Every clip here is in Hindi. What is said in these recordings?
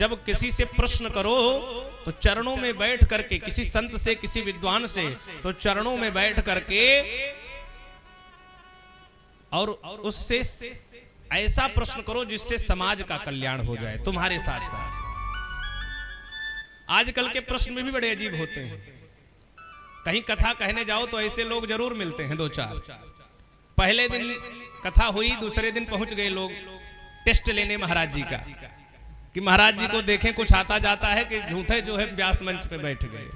जब किसी से प्रश्न करो तो चरणों में बैठ करके, किसी संत से, किसी विद्वान से, तो चरणों में बैठ करके और उससे ऐसा प्रश्न करो जिससे समाज का कल्याण हो जाए तुम्हारे साथ साथ। आजकल के प्रश्न में भी बड़े अजीब होते हैं। कहीं कथा कहने जाओ तो ऐसे लोग जरूर मिलते हैं, दो चार। पहले दिन कथा हुई, दूसरे दिन पहुंच गए लोग टेस्ट लेने महाराज जी का, कि महाराज जी को देखें कुछ आता जाता है कि झूठे जो है व्यास मंच पे बैठ गए।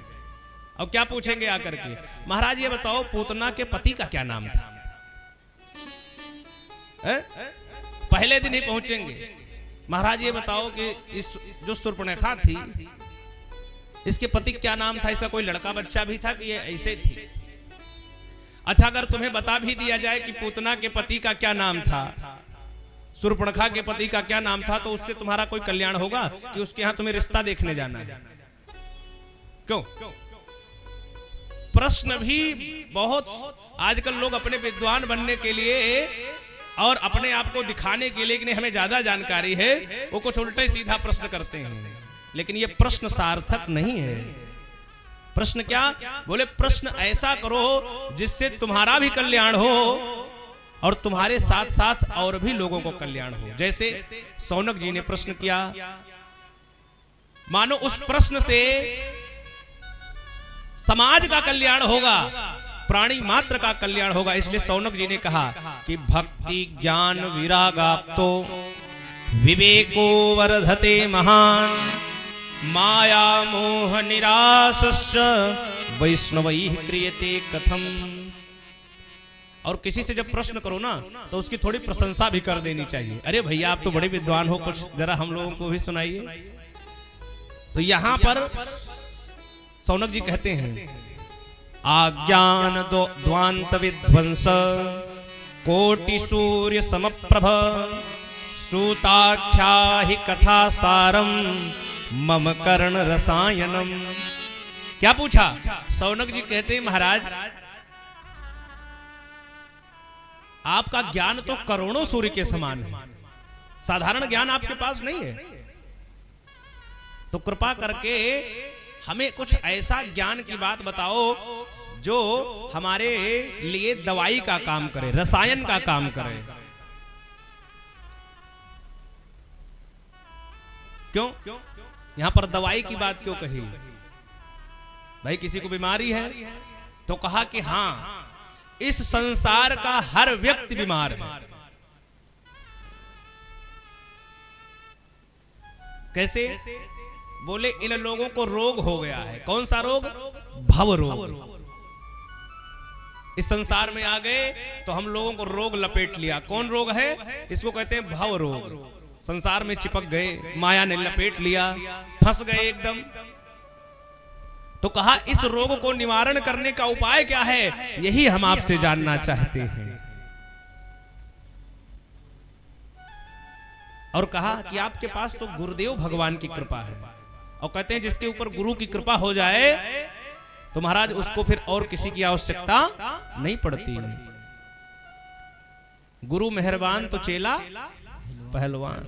और क्या पूछेंगे आकर के, महाराज ये बताओ पूतना के पति का क्या नाम था? पहले दिन ही पहुंचेंगे, महाराज ये बताओ कि इस जो शूर्पणखा थी इसके पति क्या नाम था? इसका कोई लड़का बच्चा भी था कि ये ऐसे थी? अच्छा, अगर तुम्हें बता भी दिया जाए कि पूतना के पति का क्या नाम था, शूर्पणखा के पति का क्या नाम था, तो उससे तुम्हारा कोई कल्याण होगा कि उसके यहां तुम्हें रिश्ता देखने जाना है? क्यों? प्रश्न भी बहुत आजकल लोग अपने विद्वान बनने के लिए और अपने आप को दिखाने के लिए कि हमें ज्यादा जानकारी है, वो कुछ उल्टा सीधा प्रश्न करते हैं। लेकिन ये प्रश्न सार्थक नहीं है। प्रश्न क्या? बोले प्रश्न ऐसा करो जिससे तुम्हारा भी कल्याण हो और तुम्हारे साथ साथ और भी लोगों को कल्याण हो। जैसे सौनक जी ने प्रश्न किया, मानो उस प्रश्न से समाज का कल्याण होगा, प्राणी मात्र का कल्याण होगा। इसलिए सौनक जी ने कहा कि भक्ति ज्ञान विरागाप्तो विवेको वर्धते महान, माया मोह निराशश्च वैष्णवैः क्रियते कथम। और किसी से जब प्रश्न करो ना तो उसकी थोड़ी प्रशंसा भी कर देनी चाहिए। अरे भैया आप तो बड़े विद्वान हो, कुछ जरा हम लोगों को भी सुनाइए। तो यहां पर सौनक जी कहते हैं, आज्ञान द्वांत विध्वंस कोटि सूर्य समप्रभ सूताख्या हि कथा सारम मम कर्ण रसायनम। क्या पूछा? सौनक जी कहते हैं, महाराज आपका ज्ञान तो करोड़ों सूर्य के समान है, साधारण ज्ञान आपके पास नहीं है। तो कृपा करके हमें कुछ ऐसा ज्ञान की बात बताओ जो हमारे लिए दवाई का काम करे, रसायन का काम करे। क्यों? यहां पर दवाई की बात क्यों कही? भाई किसी को बीमारी है तो कहा कि हां इस संसार का हर व्यक्ति बीमार है। कैसे? बोले इन लोगों को रोग हो गया है। कौन सा रोग? भव रोग। इस संसार में आ गए तो हम लोगों को रोग लपेट लिया। कौन रोग है? इसको कहते हैं भव रोग। संसार में चिपक गए, माया ने लपेट लिया, फंस गए एकदम। तो कहा इस रोग को निवारण करने का उपाय क्या है, यही हम आपसे जानना चाहते हैं। और कहा कि आपके पास तो गुरुदेव भगवान की कृपा है, और कहते हैं जिसके ऊपर गुरु की कृपा हो जाए तो महाराज उसको फिर और किसी की आवश्यकता नहीं पड़ती। गुरु मेहरबान तो चेला पहलवान।